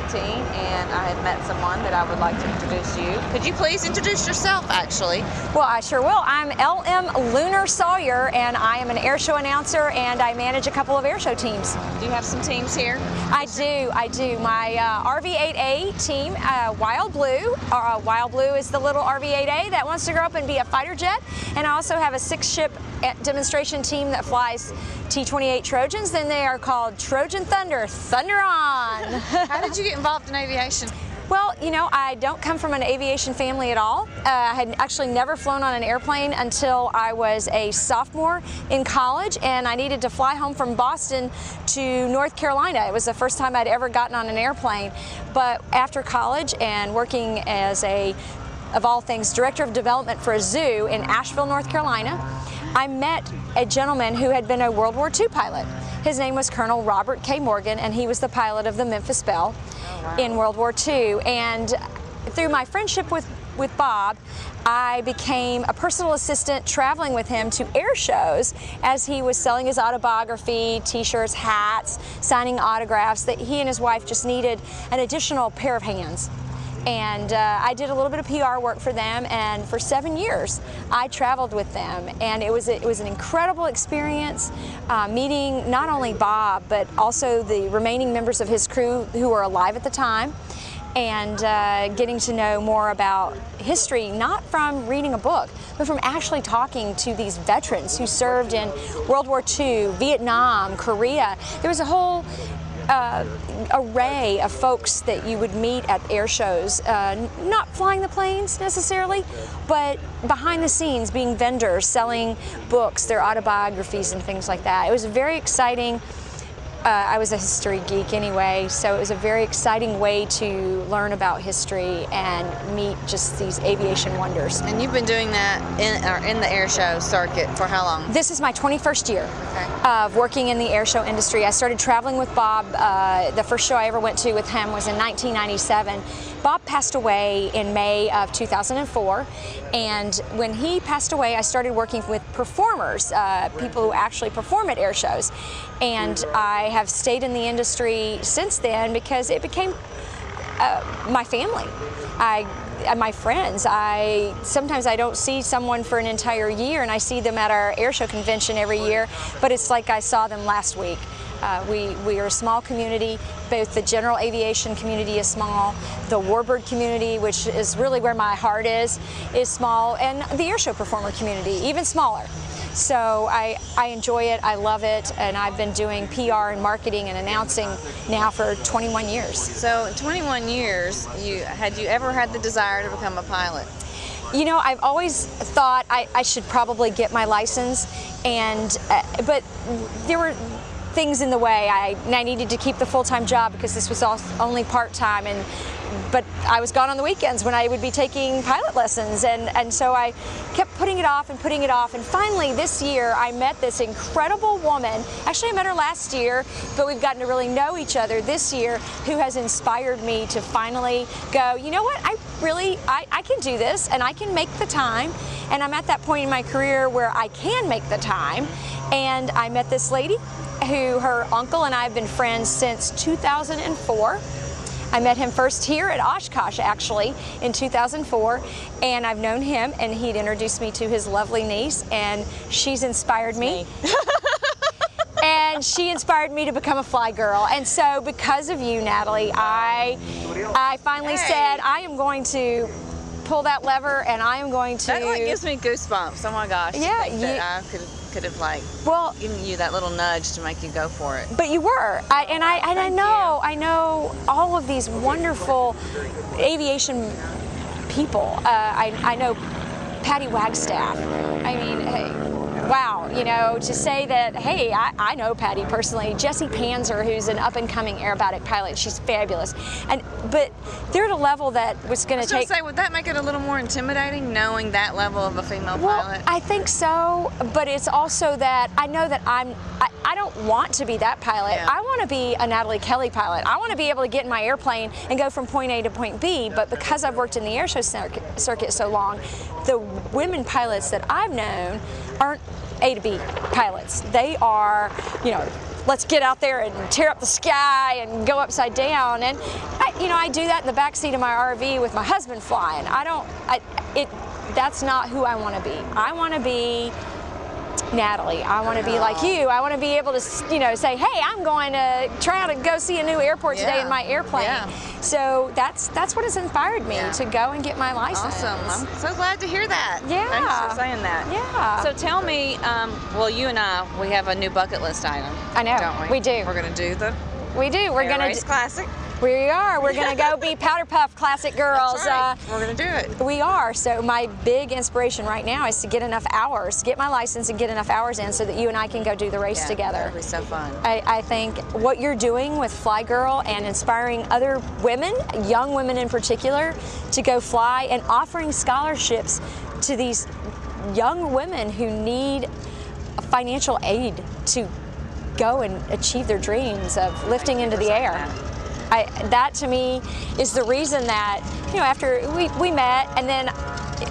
2018, and I have met someone that I would like to introduce you. Could you please introduce yourself, actually? Well, I sure will. I'm LM Lunar Sawyer, and I am an airshow announcer, and I manage a couple of airshow teams. Do you have some teams here? I do. My RV-8A team, Wild Blue. Wild Blue is the little RV-8A that wants to grow up and be a fighter jet, and I also have a 6-ship demonstration team that flies T-28 Trojans. Then they are called Trojan Thunder. Thunder on! How did you get involved in aviation? Well, you know, I don't come from an aviation family at all. I had actually never flown on an airplane until I was a sophomore in college, and I needed to fly home from Boston to North Carolina. It was the first time I'd ever gotten on an airplane. But after college and working as of all things, director of development for a zoo in Asheville, North Carolina, I met a gentleman who had been a World War II pilot. His name was Colonel Robert K. Morgan, and he was the pilot of the Memphis Belle in World War II. And through my friendship with Bob, I became a personal assistant traveling with him to air shows as he was selling his autobiography, t-shirts, hats, signing autographs, that he and his wife just needed an additional pair of hands. And I did a little bit of PR work for them, and for 7 years I traveled with them, and it was an incredible experience, meeting not only Bob but also the remaining members of his crew who were alive at the time, and getting to know more about history, not from reading a book, but from actually talking to these veterans who served in World War II, Vietnam, Korea. There was a whole array of folks that you would meet at air shows, not flying the planes necessarily, but behind the scenes, being vendors, selling books, their autobiographies and things like that. It was very exciting. I was a history geek anyway, so it was a very exciting way to learn about history and meet just these aviation wonders. And you've been doing that in the air show circuit for how long? This is my 21st year of working in the air show industry. I started traveling with Bob. The first show I ever went to with him was in 1997. Bob passed away in May of 2004, and when he passed away, I started working with performers, people who actually perform at air shows. And I have stayed in the industry since then because it became my family. My friends. Sometimes I don't see someone for an entire year, and I see them at our airshow convention every year, but it's like I saw them last week. We are a small community. Both the general aviation community is small, the warbird community, which is really where my heart is small, and the airshow performer community, even smaller. So I enjoy it, I love it, and I've been doing PR and marketing and announcing now for 21 years. So in 21 years, had you ever had the desire to become a pilot? You know, I've always thought I should probably get my license, but there were things in the way. I needed to keep the full-time job because this was only part-time, but I was gone on the weekends when I would be taking pilot lessons, and so I kept putting it off, and finally this year I met this incredible woman. Actually, I met her last year, but we've gotten to really know each other this year, who has inspired me to finally go, you know what, I can do this, and I can make the time, and I'm at that point in my career where I can make the time. And I met this lady who, her uncle and I have been friends since 2004. I met him first here at Oshkosh, actually, in 2004, and I've known him, and he'd introduced me to his lovely niece, and she's inspired me. And she inspired me to become a flyGIRL. And so because of you, Natalie, I finally said I am going to pull that lever, and I am going to... That like gives me goosebumps. Oh my gosh. Yeah. I could have like given you that little nudge to make you go for it. But you were. I know all of these wonderful aviation people. I know Patty Wagstaff. I mean, hey, wow, you know, to say that, hey, I know Patty personally. Jessie Panzer, who's an up-and-coming aerobatic pilot, she's fabulous. But they're at a level that was going to take... say, would that make it a little more intimidating, knowing that level of a female pilot? I think so, but it's also that I know that I don't want to be that pilot. Yeah. I want to be a Natalie Kelley pilot. I want to be able to get in my airplane and go from point A to point B, but because I've worked in the airshow circuit so long, the women pilots that I've known aren't A to B pilots. They are, you know, let's get out there and tear up the sky and go upside down. And I do that in the back seat of my RV with my husband flying. That's not who I want to be. I want to be Natalie. I want to be like you. I want to be able to, say, hey, I'm going to try out and go see a new airport today in my airplane. Yeah. So that's what has inspired me to go and get my license. Awesome. I'm so glad to hear that. Yeah. Thanks for saying that. Yeah. So tell me, well, you and we have a new bucket list item. I know. Don't we? We do. We're going to do the We're going to race classic. We are. We're going to go be Powder Puff Classic girls. That's right. We're going to do it. We are. So my big inspiration right now is to get enough hours, get my license and get enough hours in so that you and I can go do the race together. That'll be so fun. I think what you're doing with flyGIRL and inspiring other women, young women in particular, to go fly and offering scholarships to these young women who need financial aid to go and achieve their dreams of lifting into the air. That to me is the reason that, after we met, and then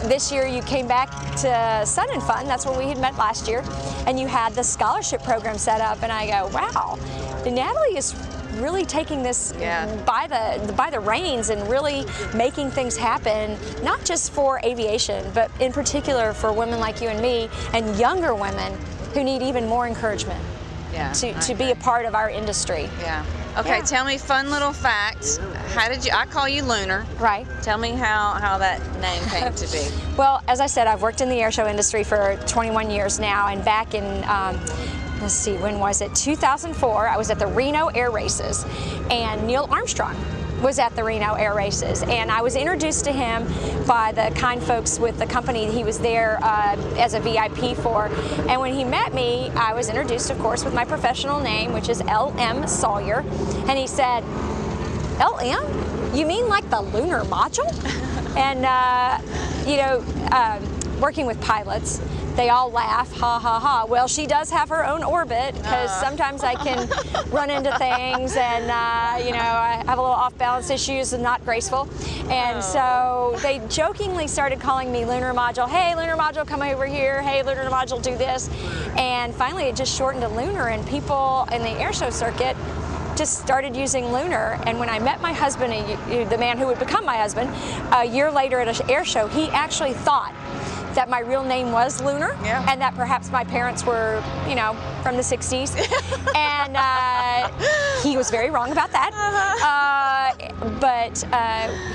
this year you came back to Sun and Fun, that's where we had met last year, and you had the scholarship program set up, and I go, wow, Natalie is really taking this by the reins and really making things happen, not just for aviation, but in particular for women like you and me, and younger women who need even more encouragement to be a part of our industry. Yeah. Okay, tell me fun little facts. How did I call you Lunar? Right. Tell me how that name came to be. Well, as I said, I've worked in the airshow industry for 21 years now, and back in, let's see, when was it? 2004, I was at the Reno Air Races, and Neil Armstrong was at the Reno Air Races, and I was introduced to him by the kind folks with the company he was there as a VIP for. And when he met me, I was introduced, of course, with my professional name, which is LM Sawyer, and he said, LM? You mean like the lunar module? And working with pilots, they all laugh, ha ha ha. Well, she does have her own orbit, because sometimes I can run into things, and I have a little off-balance issues and not graceful. And so they jokingly started calling me Lunar Module. Hey, Lunar Module, come over here. Hey, Lunar Module, do this. And finally, it just shortened to Lunar, and people in the airshow circuit just started using Lunar. And when I met my husband, the man who would become my husband, a year later at an air show, he actually thought that my real name was Lunar, and that perhaps my parents were, from the 60s. And he was very wrong about that. But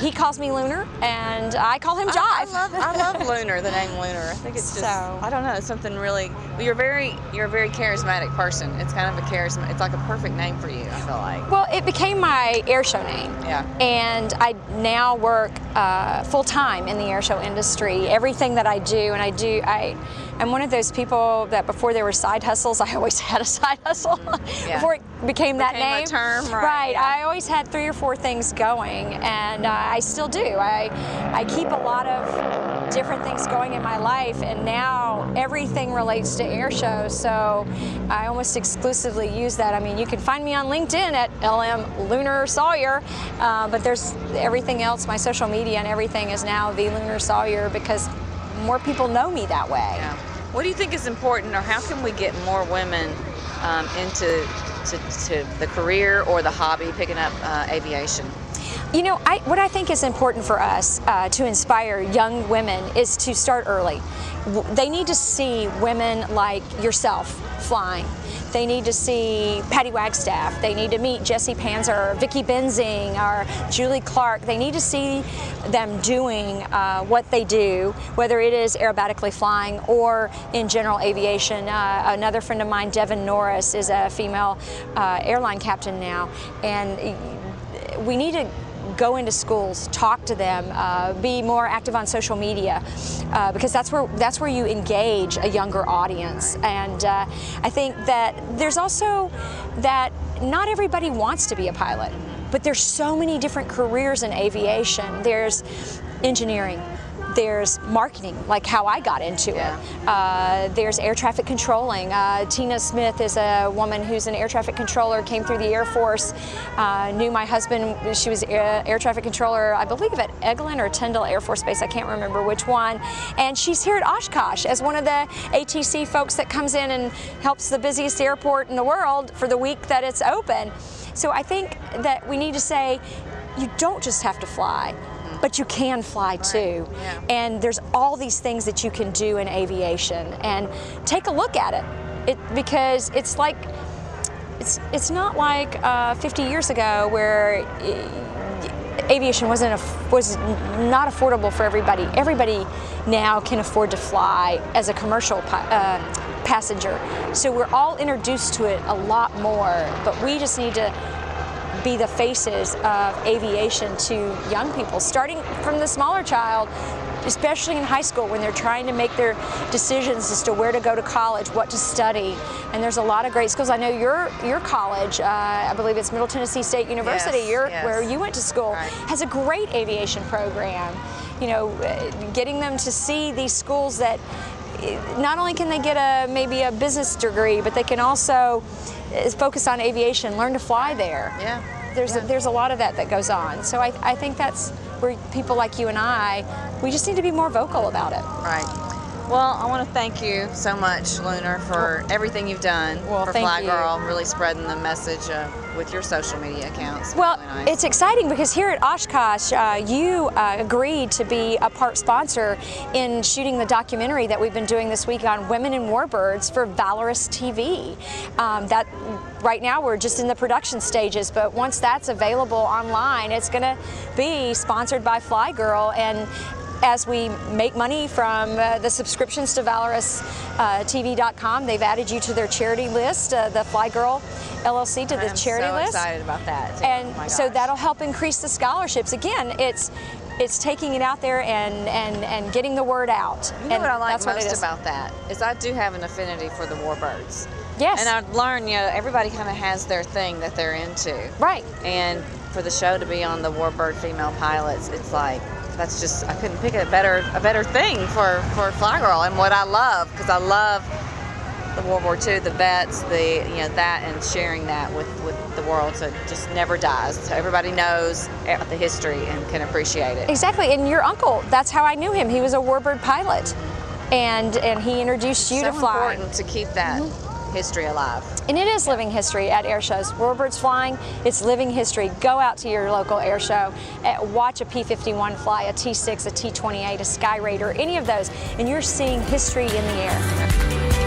he calls me Lunar, and I call him Jive. I love Lunar, the name Lunar. I think it's just, I don't know, it's something really, you're a very charismatic person. It's kind of it's like a perfect name for you, I feel like. Well, it became my airshow name. Yeah. And I now work full-time in the airshow industry. Everything that I do, and I'm one of those people that before there were side hustles, I always had a side hustle before it became that name. A term, right. I always had 3 or 4 things going, and I still do. I keep a lot of different things going in my life, and now everything relates to air shows, so I almost exclusively use that. I mean, you can find me on LinkedIn at LM Lunar Sawyer, but there's everything else, my social media and everything is now the Lunar Sawyer, because more people know me that way. Yeah. What do you think is important, or how can we get more women into the career or the hobby, picking up aviation? What I think is important for us to inspire young women is to start early. They need to see women like yourself flying. They need to see Patty Wagstaff. They need to meet Jessie Panzer, or Vicki Benzing, or Julie Clark. They need to see them doing what they do, whether it is aerobatically flying or in general aviation. Another friend of mine, Devin Norris, is a female airline captain now, and we need to go into schools, talk to them, be more active on social media, because that's where you engage a younger audience. And I think that there's also that not everybody wants to be a pilot, but there's so many different careers in aviation. There's engineering, there's marketing, like how I got into it. There's air traffic controlling. Tina Smith is a woman who's an air traffic controller, came through the Air Force, knew my husband. She was air traffic controller, I believe at Eglin or Tyndall Air Force Base, I can't remember which one. And she's here at Oshkosh as one of the ATC folks that comes in and helps the busiest airport in the world for the week that it's open. So I think that we need to say, you don't just have to fly, but you can fly too. Yeah. And there's all these things that you can do in aviation, and take a look at it. Because it's like, it's not like 50 years ago where aviation was not affordable for everybody. Everybody now can afford to fly as a commercial passenger. So we're all introduced to it a lot more, but we just need to be the faces of aviation to young people, starting from the smaller child, especially in high school when they're trying to make their decisions as to where to go to college, what to study. And there's a lot of great schools. I know your college, I believe it's Middle Tennessee State University, Yes. where you went to school, Right. has a great aviation program. You know, getting them to see these schools that not only can they get maybe a business degree, but they can also focus on aviation, learn to fly there. Yeah. There's a lot of that goes on. So I think that's where people like you and I, we just need to be more vocal about it. Right. Well, I want to thank you so much, Lunar, for everything you've done for thank you. flyGIRL, really spreading the message with your social media accounts. Well, Really nice. it's exciting because here at Oshkosh, you agreed to be a part sponsor in shooting the documentary that we've been doing this week on women in warbirds for Valorous TV. That right now we're just in the production stages, but once that's available online, it's going to be sponsored by flyGIRL. And as we make money from the subscriptions to ValoروusTV.com, they've added you to their charity list, the flyGIRL LLC to the charity list. I'm so excited about that. And Oh my so gosh. that'll help increase the scholarships. Again, it's taking it out there and getting the word out. You know and what I like that's what it most is. about that is I do have an affinity for the warbirds. Yes. And I've learned, you know, everybody kind of has their thing that they're into. Right. And for the show to be on the warbird female pilots, it's like, that's just, I couldn't pick a better thing for flyGIRL and what I love, because I love the World War II, the vets, that, and sharing that with the world, so it just never dies. So everybody knows the history and can appreciate it. Exactly. And your uncle, that's how I knew him. He was a warbird pilot, and he introduced you so to fly. important to keep that history alive. And it is living history at Airshows. Warbirds flying, it's living history. Go out to your local air show, watch a P-51 fly, a T-6, a T-28, a Sky Raider, any of those, and you're seeing history in the air.